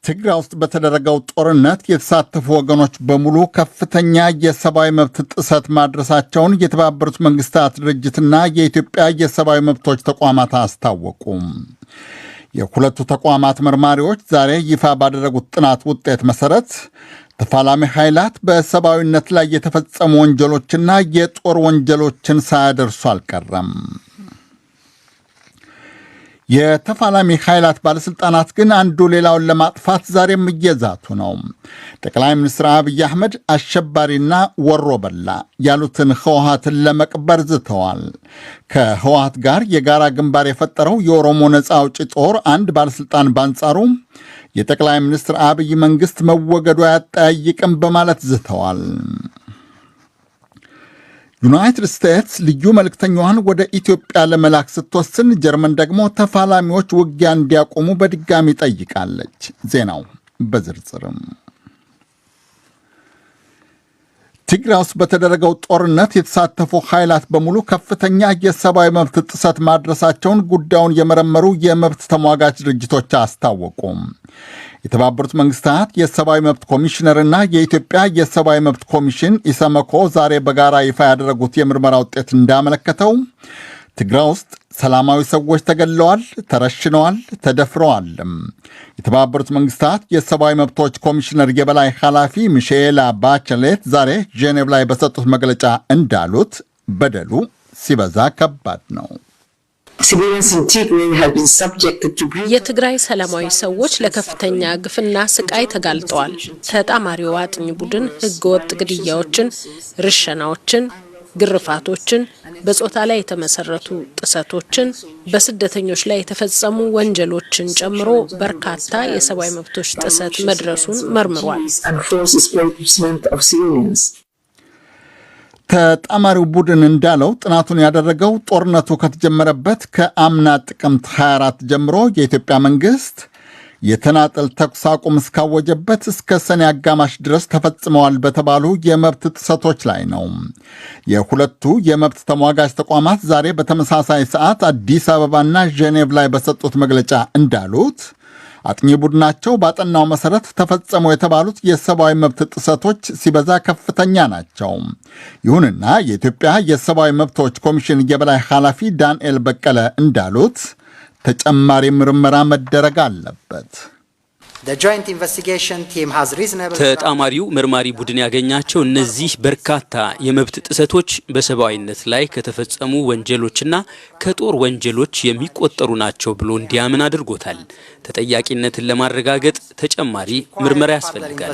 ትግራይ ውስጥ በተደረገው ጦርነት የተሳተፉ ወገኖች በሙሉ ከፍተኛ የሰብአዊ መብት ጥሰት ማድረሳቸውን የተባበሩት መንግስታት ድርጅትና የኢትዮጵያ የሰብአዊ መብቶች ተቋማት አስታወቁ። የሁለቱ ተቋማት መርማሪዎች ዛሬ ይፋ ባደረጉት ጥናት ውጤት መሰረት ተፋላሚ ኃይላት በሰብአዊነት ላይ የተፈጸሙ ወንጀሎችና የጦር ወንጀሎችን ሳያደርሱ አልቀረም። የተፋላሚ ኃይላት ባለሥልጣናት ግን አንዱ ሌላውን ለማጥፋት ዛሬም እየዛቱ ነው። ጠቅላይ ሚኒስትር አብይ አህመድ አሸባሪና ወሮ በላ ያሉትን ህወሓትን ለመቅበር ዝተዋል። ከህወሓት ጋር የጋራ ግንባር የፈጠረው የኦሮሞ ነፃ አውጪ ጦር አንድ ባለሥልጣን በአንጻሩ የጠቅላይ ሚኒስትር አብይ መንግሥት መወገዱ አያጠያይቅም በማለት ዝተዋል። ዩናይትድ ስቴትስ ልዩ መልእክተኛዋን ወደ ኢትዮጵያ ለመላክ ስትወስን፣ ጀርመን ደግሞ ተፋላሚዎች ውጊያ እንዲያቆሙ በድጋሚ ጠይቃለች። ዜናው በዝርዝርም ትግራይ ውስጥ በተደረገው ጦርነት የተሳተፉ ኃይላት በሙሉ ከፍተኛ የሰብአዊ መብት ጥሰት ማድረሳቸውን ጉዳዩን የመረመሩ የመብት ተሟጋች ድርጅቶች አስታወቁ። የተባበሩት መንግስታት የሰብአዊ መብት ኮሚሽነርና የኢትዮጵያ የሰብአዊ መብት ኮሚሽን ኢሰመኮ ዛሬ በጋራ ይፋ ያደረጉት የምርመራ ውጤት እንዳመለከተው ትግራይ ውስጥ ሰላማዊ ሰዎች ተገድለዋል፣ ተረሽነዋል፣ ተደፍረዋል። የተባበሩት መንግስታት የሰብአዊ መብቶች ኮሚሽነር የበላይ ኃላፊ ሚሼላ ባቸሌት ዛሬ ጄኔቭ ላይ በሰጡት መግለጫ እንዳሉት በደሉ ሲበዛ ከባድ ነው። የትግራይ ሰላማዊ ሰዎች ለከፍተኛ ግፍና ስቃይ ተጋልጠዋል። ተጣማሪው አጥኚ ቡድን ህገወጥ ግድያዎችን፣ ርሸናዎችን፣ ግርፋቶችን፣ በጾታ ላይ የተመሰረቱ ጥሰቶችን፣ በስደተኞች ላይ የተፈጸሙ ወንጀሎችን ጨምሮ በርካታ የሰብአዊ መብቶች ጥሰት መድረሱን መርምሯል። ተጣማሪው ቡድን እንዳለው ጥናቱን ያደረገው ጦርነቱ ከተጀመረበት ከአምና ጥቅምት 24 ጀምሮ የኢትዮጵያ መንግስት የተናጠል ተኩስ አቁም እስካወጀበት እስከ ሰኔ አጋማሽ ድረስ ተፈጽመዋል በተባሉ የመብት ጥሰቶች ላይ ነው። የሁለቱ የመብት ተሟጋች ተቋማት ዛሬ በተመሳሳይ ሰዓት አዲስ አበባና ጄኔቭ ላይ በሰጡት መግለጫ እንዳሉት አጥኚ ቡድናቸው ባጠናው መሰረት ተፈጸሙ የተባሉት የሰብአዊ መብት ጥሰቶች ሲበዛ ከፍተኛ ናቸው። ይሁንና የኢትዮጵያ የሰብአዊ መብቶች ኮሚሽን የበላይ ኃላፊ ዳንኤል በቀለ እንዳሉት ተጨማሪ ምርመራ መደረግ አለበት። ተጣማሪው መርማሪ ቡድን ያገኛቸው እነዚህ በርካታ የመብት ጥሰቶች በሰብአዊነት ላይ ከተፈጸሙ ወንጀሎችና ከጦር ወንጀሎች የሚቆጠሩ ናቸው ብሎ እንዲያምን አድርጎታል። ተጠያቂነትን ለማረጋገጥ ተጨማሪ ምርመራ ያስፈልጋል።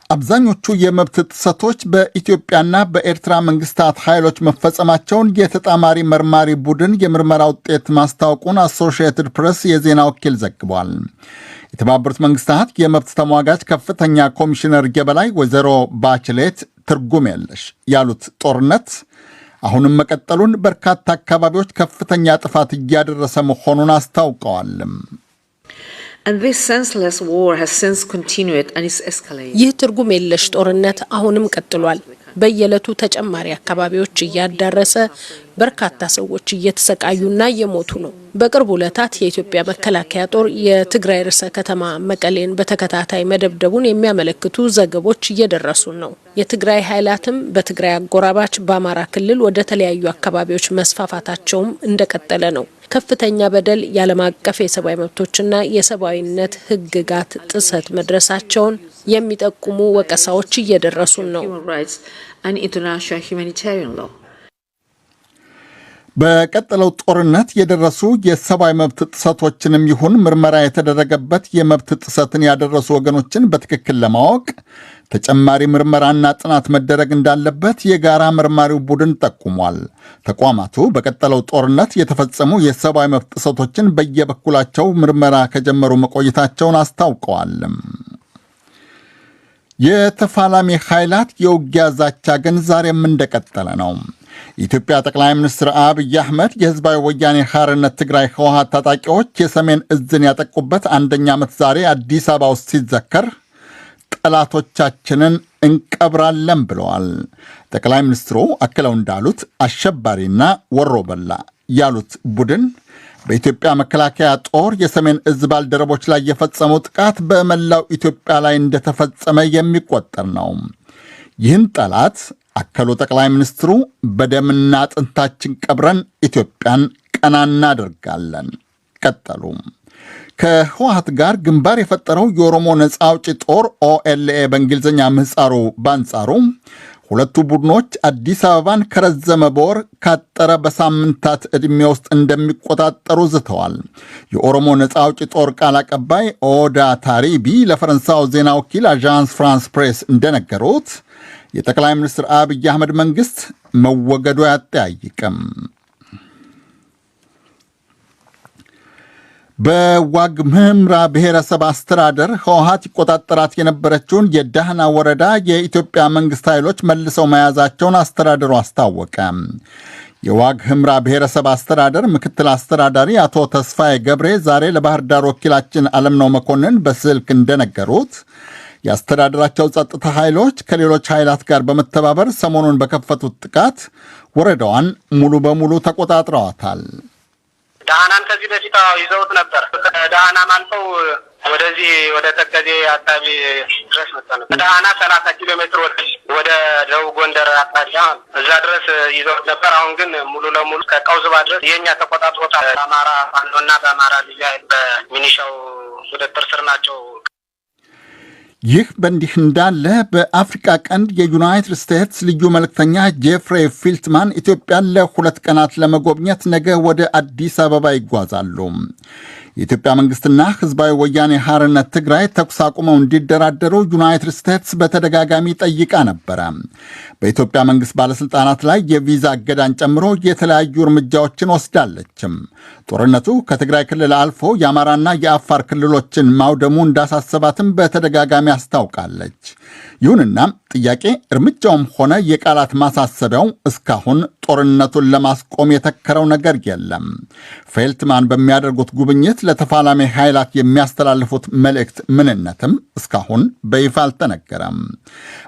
አብዛኞቹ የመብት ጥሰቶች በኢትዮጵያና በኤርትራ መንግስታት ኃይሎች መፈጸማቸውን የተጣማሪ መርማሪ ቡድን የምርመራ ውጤት ማስታወቁን አሶሺየትድ ፕሬስ የዜና ወኪል ዘግቧል። የተባበሩት መንግስታት የመብት ተሟጋች ከፍተኛ ኮሚሽነር የበላይ ወይዘሮ ባችሌት ትርጉም የለሽ ያሉት ጦርነት አሁንም መቀጠሉን፣ በርካታ አካባቢዎች ከፍተኛ ጥፋት እያደረሰ መሆኑን አስታውቀዋል። ይህ ትርጉም የለሽ ጦርነት አሁንም ቀጥሏል። በየዕለቱ ተጨማሪ አካባቢዎች እያዳረሰ በርካታ ሰዎች እየተሰቃዩና እየሞቱ ነው። በቅርቡ ዕለታት የኢትዮጵያ መከላከያ ጦር የትግራይ ርዕሰ ከተማ መቀሌን በተከታታይ መደብደቡን የሚያመለክቱ ዘገቦች እየደረሱን ነው። የትግራይ ኃይላትም በትግራይ አጎራባች በአማራ ክልል ወደ ተለያዩ አካባቢዎች መስፋፋታቸውም እንደቀጠለ ነው። ከፍተኛ በደል፣ የዓለም አቀፍ የሰብአዊ መብቶችና የሰብአዊነት ሕግጋት ጥሰት መድረሳቸውን የሚጠቁሙ ወቀሳዎች እየደረሱን ነው። በቀጠለው ጦርነት የደረሱ የሰብአዊ መብት ጥሰቶችንም ይሁን ምርመራ የተደረገበት የመብት ጥሰትን ያደረሱ ወገኖችን በትክክል ለማወቅ ተጨማሪ ምርመራና ጥናት መደረግ እንዳለበት የጋራ መርማሪው ቡድን ጠቁሟል። ተቋማቱ በቀጠለው ጦርነት የተፈጸሙ የሰብአዊ መብት ጥሰቶችን በየበኩላቸው ምርመራ ከጀመሩ መቆየታቸውን አስታውቀዋል። የተፋላሚ ኃይላት የውጊያ ዛቻ ግን ዛሬም እንደቀጠለ ነው። የኢትዮጵያ ጠቅላይ ሚኒስትር አብይ አህመድ የህዝባዊ ወያኔ ሓርነት ትግራይ ህወሓት ታጣቂዎች የሰሜን እዝን ያጠቁበት አንደኛ ዓመት ዛሬ አዲስ አበባ ውስጥ ሲዘከር ጠላቶቻችንን እንቀብራለን ብለዋል። ጠቅላይ ሚኒስትሩ አክለው እንዳሉት አሸባሪና ወሮ በላ ያሉት ቡድን በኢትዮጵያ መከላከያ ጦር የሰሜን እዝ ባልደረቦች ላይ የፈጸመው ጥቃት በመላው ኢትዮጵያ ላይ እንደተፈጸመ የሚቆጠር ነው። ይህን ጠላት አከሉ ጠቅላይ ሚኒስትሩ በደምና አጥንታችን ቀብረን ኢትዮጵያን ቀና እናደርጋለን ቀጠሉ። ከህወሓት ጋር ግንባር የፈጠረው የኦሮሞ ነጻ አውጪ ጦር ኦኤልኤ በእንግሊዝኛ ምህጻሩ በአንጻሩ ሁለቱ ቡድኖች አዲስ አበባን ከረዘመ በወር ካጠረ በሳምንታት ዕድሜ ውስጥ እንደሚቆጣጠሩ ዝተዋል። የኦሮሞ ነጻ አውጪ ጦር ቃል አቀባይ ኦዳ ታሪቢ ለፈረንሳው ዜና ወኪል አዣንስ ፍራንስ ፕሬስ እንደነገሩት የጠቅላይ ሚኒስትር አብይ አህመድ መንግሥት መወገዱ አያጠያይቅም። በዋግ ኽምራ ብሔረሰብ አስተዳደር ህወሓት ይቆጣጠራት የነበረችውን የዳህና ወረዳ የኢትዮጵያ መንግሥት ኃይሎች መልሰው መያዛቸውን አስተዳደሩ አስታወቀ። የዋግ ኽምራ ብሔረሰብ አስተዳደር ምክትል አስተዳዳሪ አቶ ተስፋዬ ገብሬ ዛሬ ለባህር ዳር ወኪላችን አለምነው መኮንን በስልክ እንደነገሩት የአስተዳደራቸው ጸጥታ ኃይሎች ከሌሎች ኃይላት ጋር በመተባበር ሰሞኑን በከፈቱት ጥቃት ወረዳዋን ሙሉ በሙሉ ተቆጣጥረዋታል። ዳህናን ከዚህ በፊት ይዘውት ነበር። ዳህናም አልፈው ወደዚህ ወደ ተከዜ አካባቢ ድረስ መጣን። ዳህና 30 ኪሎ ሜትር ወደ ደቡብ ጎንደር አቅጣጫ እዛ ድረስ ይዘውት ነበር። አሁን ግን ሙሉ ለሙሉ ከቀውዝባ ድረስ የኛ ተቆጣጥሮታል። በአማራ ፋኖና በአማራ ልዩ ኃይል በሚኒሻው ቁጥጥር ስር ናቸው። ይህ በእንዲህ እንዳለ በአፍሪካ ቀንድ የዩናይትድ ስቴትስ ልዩ መልእክተኛ ጄፍሬ ፊልትማን ኢትዮጵያን ለ2 ቀናት ለመጎብኘት ነገ ወደ አዲስ አበባ ይጓዛሉ። የኢትዮጵያ መንግሥትና ሕዝባዊ ወያኔ ሓርነት ትግራይ ተኩስ አቁመው እንዲደራደሩ ዩናይትድ ስቴትስ በተደጋጋሚ ጠይቃ ነበረ። በኢትዮጵያ መንግሥት ባለሥልጣናት ላይ የቪዛ እገዳን ጨምሮ የተለያዩ እርምጃዎችን ወስዳለችም። ጦርነቱ ከትግራይ ክልል አልፎ የአማራና የአፋር ክልሎችን ማውደሙ እንዳሳሰባትም በተደጋጋሚ አስታውቃለች። ይሁንና ጥያቄ እርምጃውም ሆነ የቃላት ማሳሰቢያው እስካሁን ጦርነቱን ለማስቆም የተከረው ነገር የለም። ፌልትማን በሚያደርጉት ጉብኝት ለተፋላሚ ኃይላት የሚያስተላልፉት መልእክት ምንነትም እስካሁን በይፋ አልተነገረም።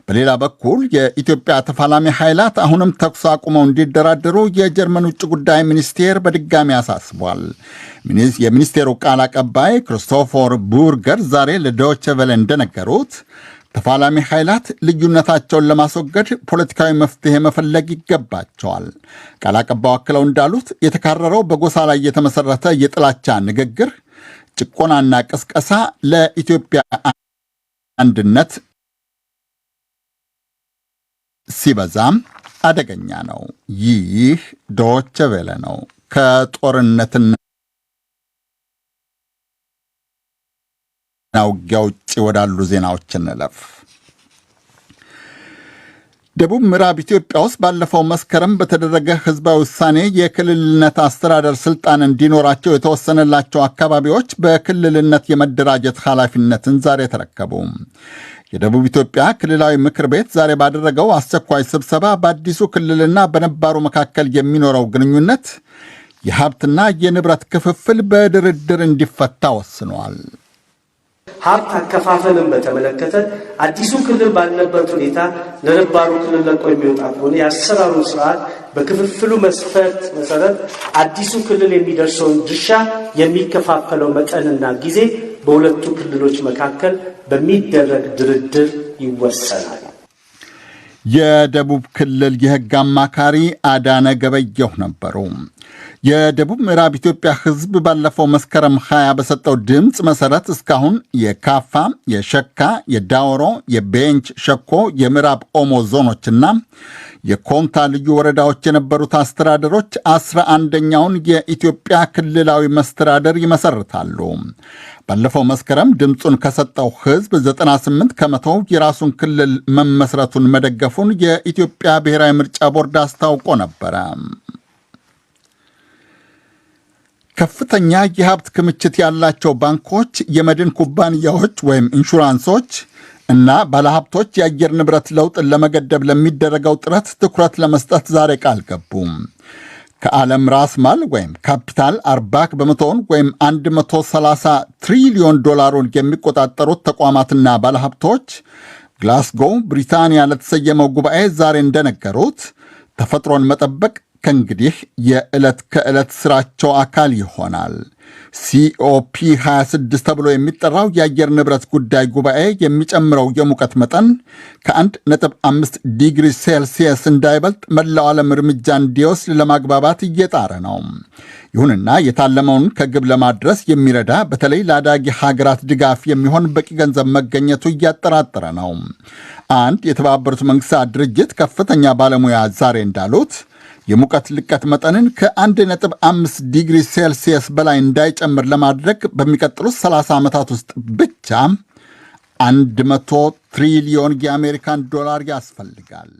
በሌላ በኩል የኢትዮጵያ ተፋላሚ ኃይላት አሁንም ተኩስ አቁመው እንዲደራደሩ የጀርመን ውጭ ጉዳይ ሚኒስቴር በድጋሚ አሳስቧል። የሚኒስቴሩ ቃል አቀባይ ክሪስቶፈር ቡርገር ዛሬ ለዶይቼ ቬለ እንደነገሩት ተፋላሚ ኃይላት ልዩነታቸውን ለማስወገድ ፖለቲካዊ መፍትሄ መፈለግ ይገባቸዋል። ቃል አቀባዩ አክለው እንዳሉት የተካረረው በጎሳ ላይ የተመሠረተ የጥላቻ ንግግር፣ ጭቆናና ቅስቀሳ ለኢትዮጵያ አንድነት ሲበዛም አደገኛ ነው። ይህ ዶይቼ ቬለ ነው። ከጦርነትና ውጊያ ውጭ ወዳሉ ዜናዎች እንለፍ። ደቡብ ምዕራብ ኢትዮጵያ ውስጥ ባለፈው መስከረም በተደረገ ህዝባዊ ውሳኔ የክልልነት አስተዳደር ስልጣን እንዲኖራቸው የተወሰነላቸው አካባቢዎች በክልልነት የመደራጀት ኃላፊነትን ዛሬ ተረከቡ። የደቡብ ኢትዮጵያ ክልላዊ ምክር ቤት ዛሬ ባደረገው አስቸኳይ ስብሰባ በአዲሱ ክልልና በነባሩ መካከል የሚኖረው ግንኙነት የሀብትና የንብረት ክፍፍል በድርድር እንዲፈታ ወስኗል። ሀብት አከፋፈልን በተመለከተ አዲሱ ክልል ባለበት ሁኔታ ለነባሩ ክልል ለቆ የሚወጣ ከሆነ የአሰራሩ ስርዓት በክፍፍሉ መስፈርት መሰረት አዲሱ ክልል የሚደርሰውን ድርሻ የሚከፋፈለው መጠንና ጊዜ በሁለቱ ክልሎች መካከል በሚደረግ ድርድር ይወሰናል። የደቡብ ክልል የህግ አማካሪ አዳነ ገበየሁ ነበሩ። የደቡብ ምዕራብ ኢትዮጵያ ህዝብ ባለፈው መስከረም 20 በሰጠው ድምፅ መሰረት እስካሁን የካፋ፣ የሸካ፣ የዳውሮ፣ የቤንች ሸኮ፣ የምዕራብ ኦሞ ዞኖችና የኮንታ ልዩ ወረዳዎች የነበሩት አስተዳደሮች 11ኛውን የኢትዮጵያ ክልላዊ መስተዳደር ይመሰርታሉ። ባለፈው መስከረም ድምፁን ከሰጠው ህዝብ 98 ከመቶው የራሱን ክልል መመስረቱን መደገፉን የኢትዮጵያ ብሔራዊ ምርጫ ቦርድ አስታውቆ ነበረ። ከፍተኛ የሀብት ክምችት ያላቸው ባንኮች፣ የመድን ኩባንያዎች ወይም ኢንሹራንሶች እና ባለሀብቶች የአየር ንብረት ለውጥን ለመገደብ ለሚደረገው ጥረት ትኩረት ለመስጠት ዛሬ ቃል ገቡ። ከዓለም ራስ ማል ወይም ካፒታል 40 በመቶውን ወይም 130 ትሪሊዮን ዶላሩን የሚቆጣጠሩት ተቋማትና ባለሀብቶች ግላስጎው ብሪታንያ ለተሰየመው ጉባኤ ዛሬ እንደነገሩት ተፈጥሮን መጠበቅ ከእንግዲህ የዕለት ከዕለት ሥራቸው አካል ይሆናል። COP 26 ተብሎ የሚጠራው የአየር ንብረት ጉዳይ ጉባኤ የሚጨምረው የሙቀት መጠን ከ1.5 ዲግሪ ሴልሲየስ እንዳይበልጥ መላው ዓለም እርምጃ እንዲወስድ ለማግባባት እየጣረ ነው። ይሁንና የታለመውን ከግብ ለማድረስ የሚረዳ በተለይ ለአዳጊ ሀገራት ድጋፍ የሚሆን በቂ ገንዘብ መገኘቱ እያጠራጠረ ነው። አንድ የተባበሩት መንግስታት ድርጅት ከፍተኛ ባለሙያ ዛሬ እንዳሉት የሙቀት ልቀት መጠንን ከ1.5 ዲግሪ ሴልሲየስ በላይ እንዳይጨምር ለማድረግ በሚቀጥሉት 30 ዓመታት ውስጥ ብቻ 100 ትሪሊዮን የአሜሪካን ዶላር ያስፈልጋል።